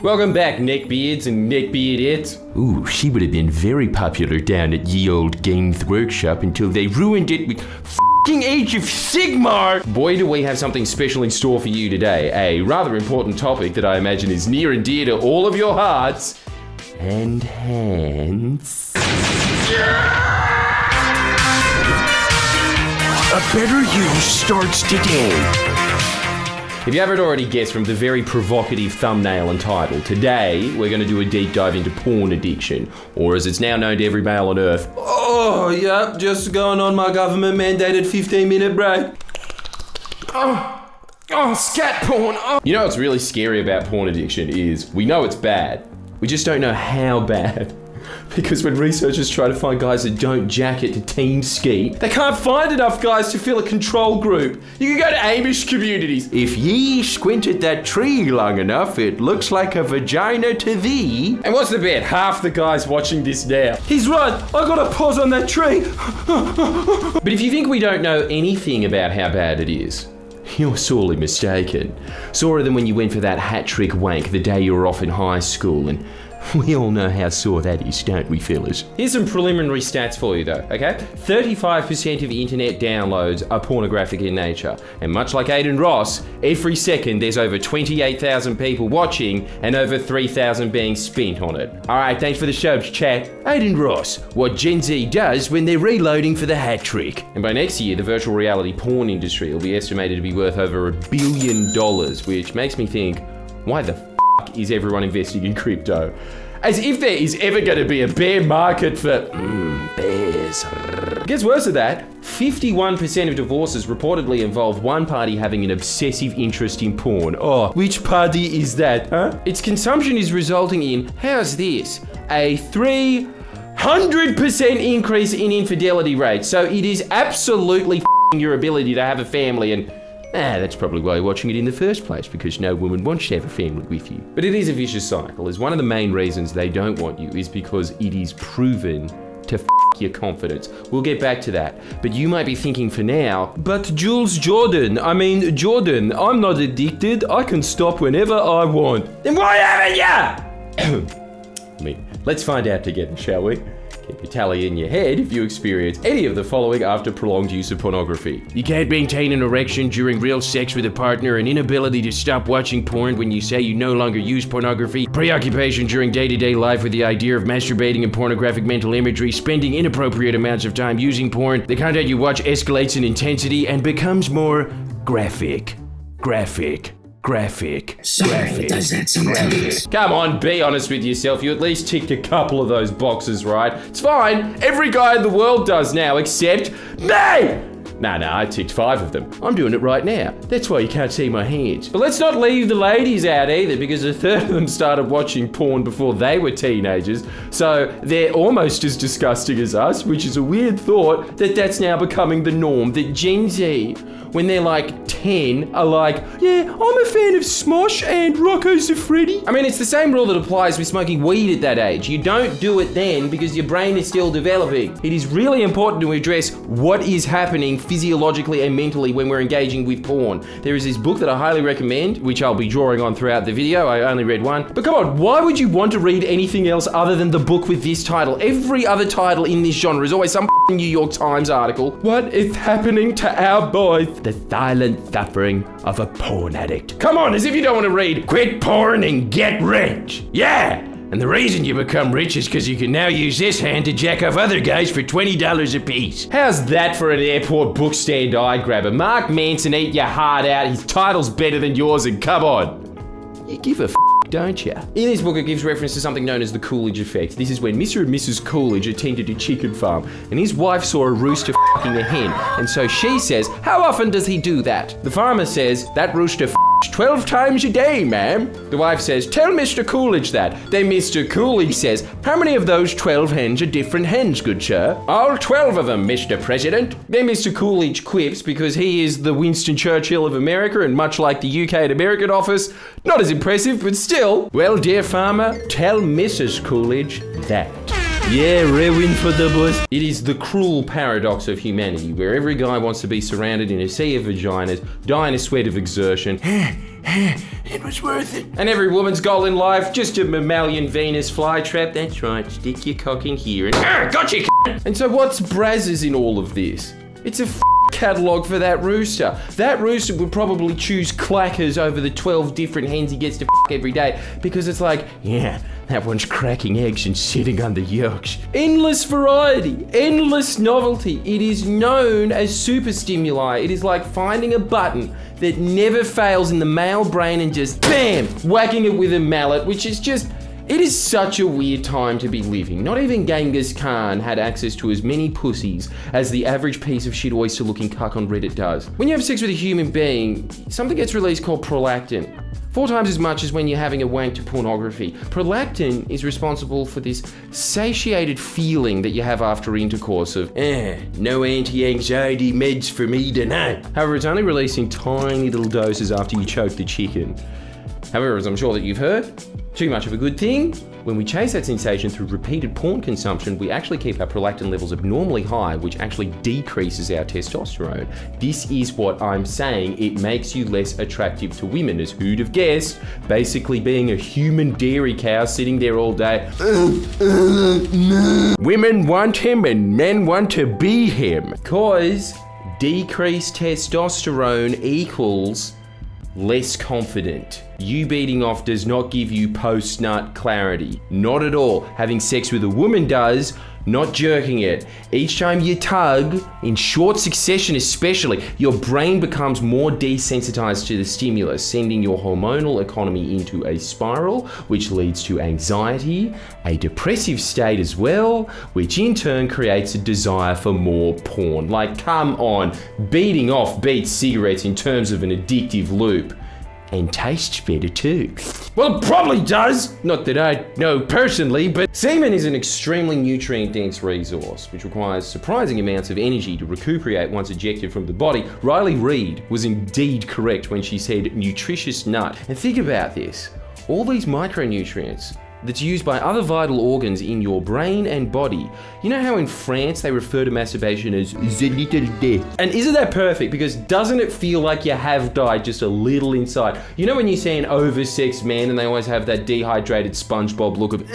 Welcome back, neckbeards and neckbeardettes. Ooh, she would have been very popular down at ye old Games Workshop until they ruined it with f***ing Age of Sigmar! Boy, do we have something special in store for you today. A rather important topic that I imagine is near and dear to all of your hearts. And hence... A better you starts today. If you haven't already guessed from the very provocative thumbnail and title, today we're going to do a deep dive into porn addiction, or as it's now known to every male on earth, oh, yep, just going on my government-mandated 15-minute break. Oh, scat porn. Oh. You know what's really scary about porn addiction is we know it's bad. We just don't know how bad. Because when researchers try to find guys that don't jack it to team skeet, they can't find enough guys to fill a control group. You can go to Amish communities. If ye squint at that tree long enough, it looks like a vagina to thee. And what's the bet? Half the guys watching this now. He's right, I gotta pause on that tree. But if you think we don't know anything about how bad it is, you're sorely mistaken. Sorer than when you went for that hat trick wank the day you were off in high school, and we all know how sore that is, don't we, fellas? Here's some preliminary stats for you, though, okay? 35% of internet downloads are pornographic in nature. And much like Aiden Ross, every second there's over 28,000 people watching and over 3,000 being spent on it. All right, thanks for the subs, chat. Aiden Ross, what Gen Z does when they're reloading for the hat trick. And by next year, the virtual reality porn industry will be estimated to be worth over $1 billion, which makes me think, why the f is everyone investing in crypto? As if there is ever going to be a bear market for bears. It gets worse than that. 51% of divorces reportedly involve one party having an obsessive interest in porn. Oh, which party is that, huh? Its consumption is resulting in, how's this? A 300% increase in infidelity rates. So it is absolutely f***ing your ability to have a family, and that's probably why you're watching it in the first place, because no woman wants to have a family with you. But it is a vicious cycle, as one of the main reasons they don't want you is because it is proven to f*** your confidence. We'll get back to that. But you might be thinking for now, but Jordan, I'm not addicted. I can stop whenever I want. Then why haven't ya? Let's find out together, shall we? Keep your tally in your head if you experience any of the following after prolonged use of pornography. You can't maintain an erection during real sex with a partner, an inability to stop watching porn when you say you no longer use pornography, preoccupation during day-to-day life with the idea of masturbating and pornographic mental imagery, spending inappropriate amounts of time using porn, the content you watch escalates in intensity and becomes more graphic. Sorry, does that sometimes? Come on, be honest with yourself. You at least ticked a couple of those boxes, right? It's fine. Every guy in the world does now, except me! Nah, I ticked 5 of them. I'm doing it right now. That's why you can't see my hands. But let's not leave the ladies out either, because a third of them started watching porn before they were teenagers. So they're almost as disgusting as us, which is a weird thought that that's now becoming the norm. That Gen Z, when they're like 10, are like, yeah, I'm a fan of Smosh and Rocco Siffredi. I mean, it's the same rule that applies with smoking weed at that age. You don't do it then because your brain is still developing. It is really important to address what is happening physiologically and mentally when we're engaging with porn. There is this book that I highly recommend, which I'll be drawing on throughout the video. I only read one. But come on, why would you want to read anything else other than the book with this title? Every other title in this genre is always some New York Times article. What is happening to our boys? The silent suffering of a porn addict. Come on, as if you don't want to read Quit Porn and Get Rich. Yeah! And the reason you become rich is because you can now use this hand to jack off other guys for $20 a piece. How's that for an airport bookstand eye grabber? Mark Manson, eat your heart out. His title's better than yours, and come on. You give a f***, don't you? In this book, it gives reference to something known as the Coolidge effect. This is when Mr. and Mrs. Coolidge attended a chicken farm, and his wife saw a rooster f***ing a hen, and so she says, how often does he do that? The farmer says, that rooster f***s 12 times a day, ma'am. The wife says, tell Mr. Coolidge that. Then Mr. Coolidge says, how many of those 12 hens are different hens, good sir? All 12 of them, Mr. President. Then Mr. Coolidge quips because he is the Winston Churchill of America, and much like the UK and American office, not as impressive, but still. Well, dear farmer, tell Mrs. Coolidge that. Yeah, ruin for the boys. It is the cruel paradox of humanity, where every guy wants to be surrounded in a sea of vaginas, die in a sweat of exertion, It was worth it. And every woman's goal in life, just a mammalian Venus flytrap. That's right, stick your cock in here and gotcha. And so what's Brazzers in all of this? It's a catalogue for that rooster. That rooster would probably choose clackers over the 12 different hens he gets to every day because it's like, yeah, that one's cracking eggs and sitting on the yolks. Endless variety, endless novelty. It is known as super stimuli. It is like finding a button that never fails in the male brain and just bam, whacking it with a mallet, which is just, it is such a weird time to be living. Not even Genghis Khan had access to as many pussies as the average piece of shit oyster looking cuck on Reddit does. When you have sex with a human being, something gets released called prolactin. 4 times as much as when you're having a wank to pornography. Prolactin is responsible for this satiated feeling that you have after intercourse of, no anti-anxiety meds for me tonight. However, it's only released in tiny little doses after you choke the chicken. However, as I'm sure that you've heard, too much of a good thing. When we chase that sensation through repeated porn consumption, we actually keep our prolactin levels abnormally high, which actually decreases our testosterone. This is what I'm saying. It makes you less attractive to women, as who'd have guessed? Basically being a human dairy cow sitting there all day. Women want him and men want to be him. Cause decreased testosterone equals less confident. You beating off does not give you post-nut clarity. Not at all. Having sex with a woman does, not jerking it. Each time you tug, in short succession especially, your brain becomes more desensitized to the stimulus, sending your hormonal economy into a spiral, which leads to anxiety, a depressive state as well, which in turn creates a desire for more porn. Like, come on, beating off beats cigarettes in terms of an addictive loop. And tastes better too. Well, it probably does. Not that I know personally, but semen is an extremely nutrient-dense resource, which requires surprising amounts of energy to recuperate once ejected from the body. Riley Reid was indeed correct when she said nutritious nut. And think about this. All these micronutrients that's used by other vital organs in your brain and body. You know how in France they refer to masturbation as the little death? And isn't that perfect? Because doesn't it feel like you have died just a little inside? You know when you see an oversexed man and they always have that dehydrated SpongeBob look of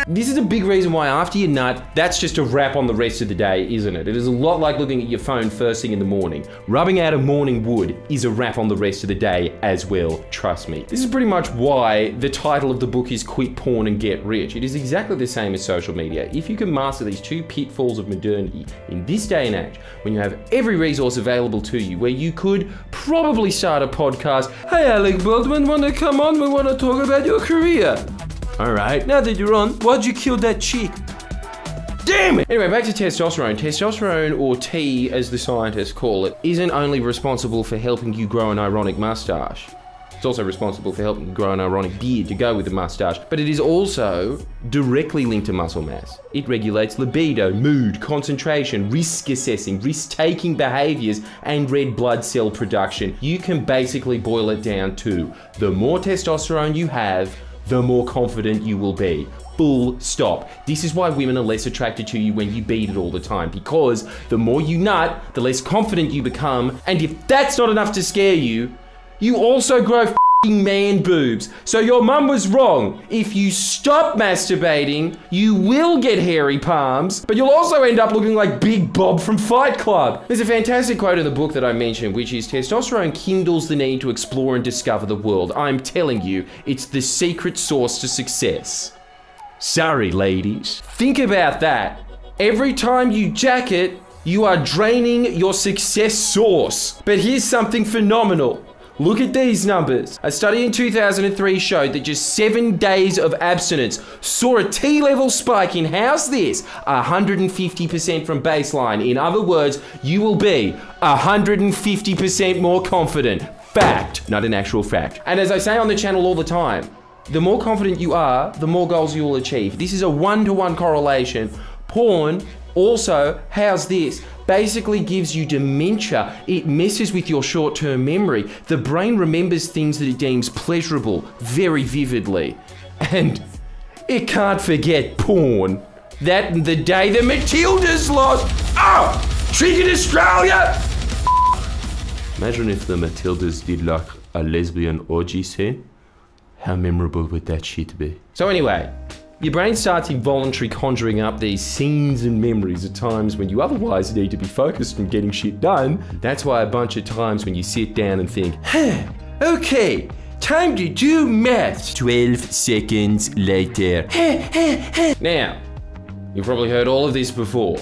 This is a big reason why after you nut, that's just a wrap on the rest of the day, isn't it? It is a lot like looking at your phone first thing in the morning. Rubbing out a morning wood is a wrap on the rest of the day as well, trust me. This is pretty much why the title of the book is Quit Porn and Get Rich. It is exactly the same as social media. If you can master these 2 pitfalls of modernity in this day and age, when you have every resource available to you, where you could probably start a podcast, hey Alec Baldwin, wanna come on? We wanna talk about your career. Alright, now that you're on, why'd you kill that chick? Damn it! Anyway, back to testosterone. Testosterone, or T as the scientists call it, isn't only responsible for helping you grow an ironic mustache. It's also responsible for helping you grow an ironic beard to go with the mustache, but it is also directly linked to muscle mass. It regulates libido, mood, concentration, risk assessing, risk-taking behaviors, and red blood cell production. You can basically boil it down to the more testosterone you have, the more confident you will be. Full stop. This is why women are less attracted to you when you beat it all the time, because the more you nut, the less confident you become, and if that's not enough to scare you, you also grow f***ing man boobs. So your mum was wrong. If you stop masturbating, you will get hairy palms, but you'll also end up looking like Big Bob from Fight Club. There's a fantastic quote in the book that I mentioned, which is, testosterone kindles the need to explore and discover the world. I'm telling you, it's the secret sauce to success. Sorry, ladies. Think about that. Every time you jack it, you are draining your success sauce. But here's something phenomenal. Look at these numbers. A study in 2003 showed that just 7 days of abstinence saw a T-level spike in, how's this? 150% from baseline. In other words, you will be 150% more confident. Fact, not an actual fact. And as I say on the channel all the time, the more confident you are, the more goals you will achieve. This is a 1-to-1 correlation. Porn also, how's this? Basically gives you dementia. It messes with your short-term memory. The brain remembers things that it deems pleasurable very vividly. And it can't forget porn. That and the day the Matildas lost. Oh! Triggered Australia! Imagine if the Matildas did like a lesbian orgy scene? How memorable would that shit be? So anyway, your brain starts involuntarily conjuring up these scenes and memories of times when you otherwise need to be focused on getting shit done. That's why a bunch of times when you sit down and think, okay, time to do maths. 12 seconds later. Now, you've probably heard all of this before.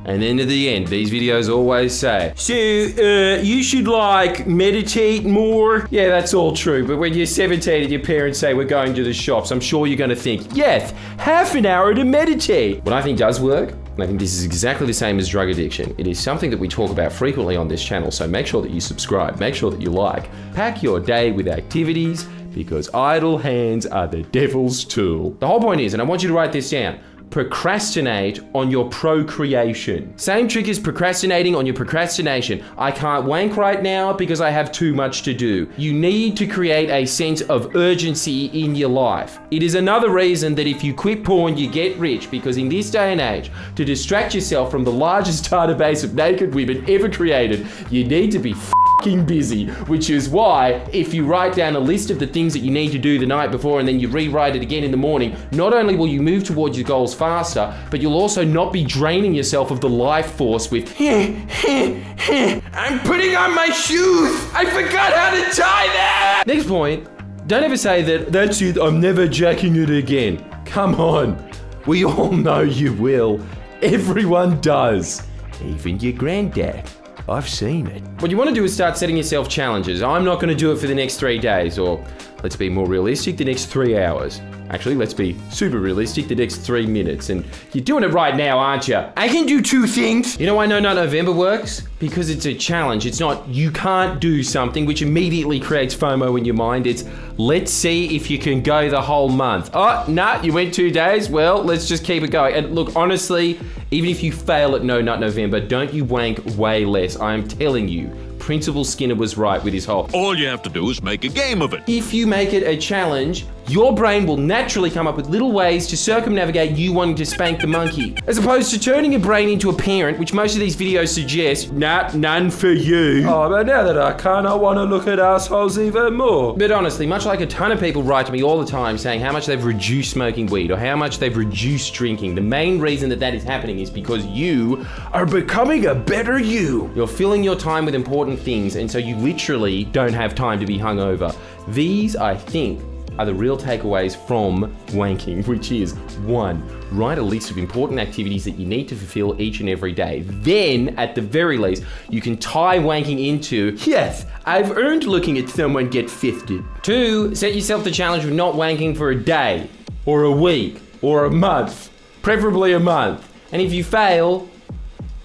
And then at the end, these videos always say, so, you should like meditate more. Yeah, that's all true. But when you're 17 and your parents say we're going to the shops, I'm sure you're going to think, yes, half an hour to meditate. What I think does work, and I think this is exactly the same as drug addiction. It is something that we talk about frequently on this channel. So make sure that you subscribe, make sure that you like. Pack your day with activities because idle hands are the devil's tool. The whole point is, and I want you to write this down, procrastinate on your procreation. Same trick as procrastinating on your procrastination. I can't wank right now because I have too much to do. You need to create a sense of urgency in your life. It is another reason that if you quit porn, you get rich, because in this day and age, to distract yourself from the largest database of naked women ever created, you need to be fucking busy, which is why if you write down a list of the things that you need to do the night before and then you rewrite it again in the morning, not only will you move towards your goals faster, but you'll also not be draining yourself of the life force with I'm putting on my shoes! I forgot how to tie that! Next point, don't ever say that, that's it, I'm never jacking it again. Come on, we all know you will. Everyone does. Even your granddad. I've seen it. What you want to do is start setting yourself challenges. I'm not going to do it for the next 3 days, or let's be more realistic, the next 3 hours. Actually, let's be super realistic, the next 3 minutes. And you're doing it right now, aren't you? I can do 2 things. You know why No Nut November works? Because it's a challenge. It's not, you can't do something, which immediately creates FOMO in your mind. It's, let's see if you can go the whole month. Oh, nah, you went 2 days? Well, let's just keep it going. And look, honestly, even if you fail at No Nut November, don't you wank way less. I'm telling you. Principal Skinner was right with his whole, all you have to do is make a game of it. If you make it a challenge, your brain will naturally come up with little ways to circumnavigate you wanting to spank the monkey. As opposed to turning your brain into a parent, which most of these videos suggest, nah, none for you. Oh, but now that I can't, I want to look at assholes even more. But honestly, much like a ton of people write to me all the time saying how much they've reduced smoking weed or how much they've reduced drinking, the main reason that that is happening is because you are becoming a better you. You're filling your time with important things, and so you literally don't have time to be hungover. These, I think, are the real takeaways from wanking, which is 1, write a list of important activities that you need to fulfill each and every day. Then, at the very least, you can tie wanking into, yes, I've earned looking at someone get fisted. 2, set yourself the challenge of not wanking for a day, or a week, or a month, preferably a month. And if you fail,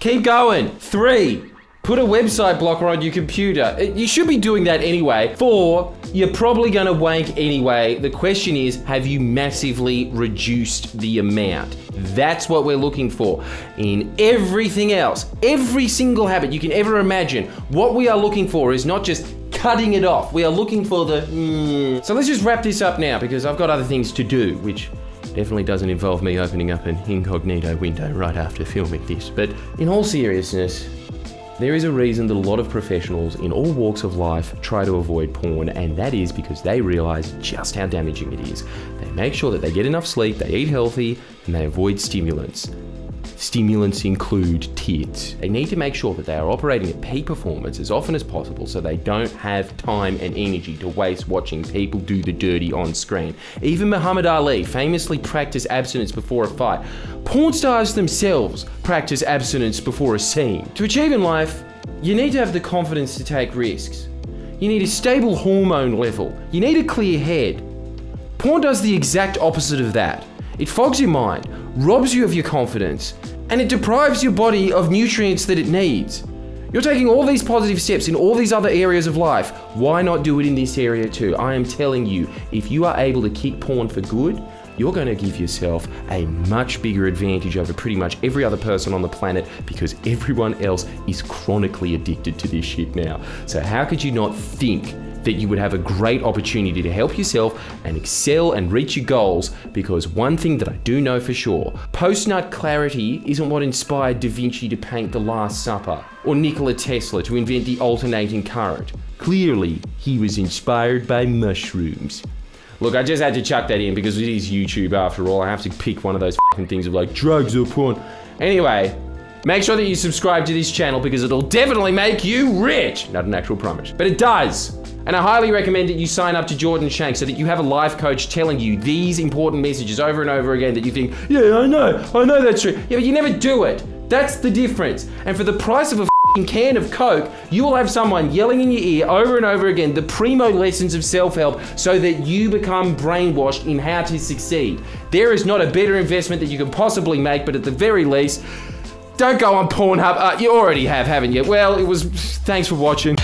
keep going. 3, put a website blocker on your computer. You should be doing that anyway. 4, you're probably gonna wank anyway. The question is, have you massively reduced the amount? That's what we're looking for. In everything else, every single habit you can ever imagine, what we are looking for is not just cutting it off. We are looking for the So let's just wrap this up now because I've got other things to do, which definitely doesn't involve me opening up an incognito window right after filming this. But in all seriousness, there is a reason that a lot of professionals in all walks of life try to avoid porn, and that is because they realize just how damaging it is. They make sure that they get enough sleep, they eat healthy, and they avoid stimulants. Stimulants include tits. They need to make sure that they are operating at peak performance as often as possible so they don't have time and energy to waste watching people do the dirty on screen. Even Muhammad Ali famously practiced abstinence before a fight. Porn stars themselves practice abstinence before a scene. To achieve in life, you need to have the confidence to take risks. You need a stable hormone level. You need a clear head. Porn does the exact opposite of that. It fogs your mind, robs you of your confidence, and it deprives your body of nutrients that it needs. You're taking all these positive steps in all these other areas of life. Why not do it in this area too? I am telling you, if you are able to kick porn for good, you're going to give yourself a much bigger advantage over pretty much every other person on the planet because everyone else is chronically addicted to this shit now. So how could you not think that you would have a great opportunity to help yourself and excel and reach your goals? Because one thing that I do know for sure, post-nut clarity isn't what inspired Da Vinci to paint The Last Supper or Nikola Tesla to invent the alternating current. Clearly, he was inspired by mushrooms. Look, I just had to chuck that in because it is YouTube after all. I have to pick one of those fucking things of like drugs or porn. Anyway, make sure that you subscribe to this channel because it'll definitely make you rich. Not an actual promise, but it does. And I highly recommend that you sign up to Jordan Shanks so that you have a life coach telling you these important messages over and over again that you think, yeah, I know that's true. Yeah, but you never do it. That's the difference. And for the price of a can of Coke, you will have someone yelling in your ear over and over again the primo lessons of self-help so that you become brainwashed in how to succeed. There is not a better investment that you can possibly make, but at the very least, don't go on Pornhub. You already have, haven't you? Well, thanks for watching.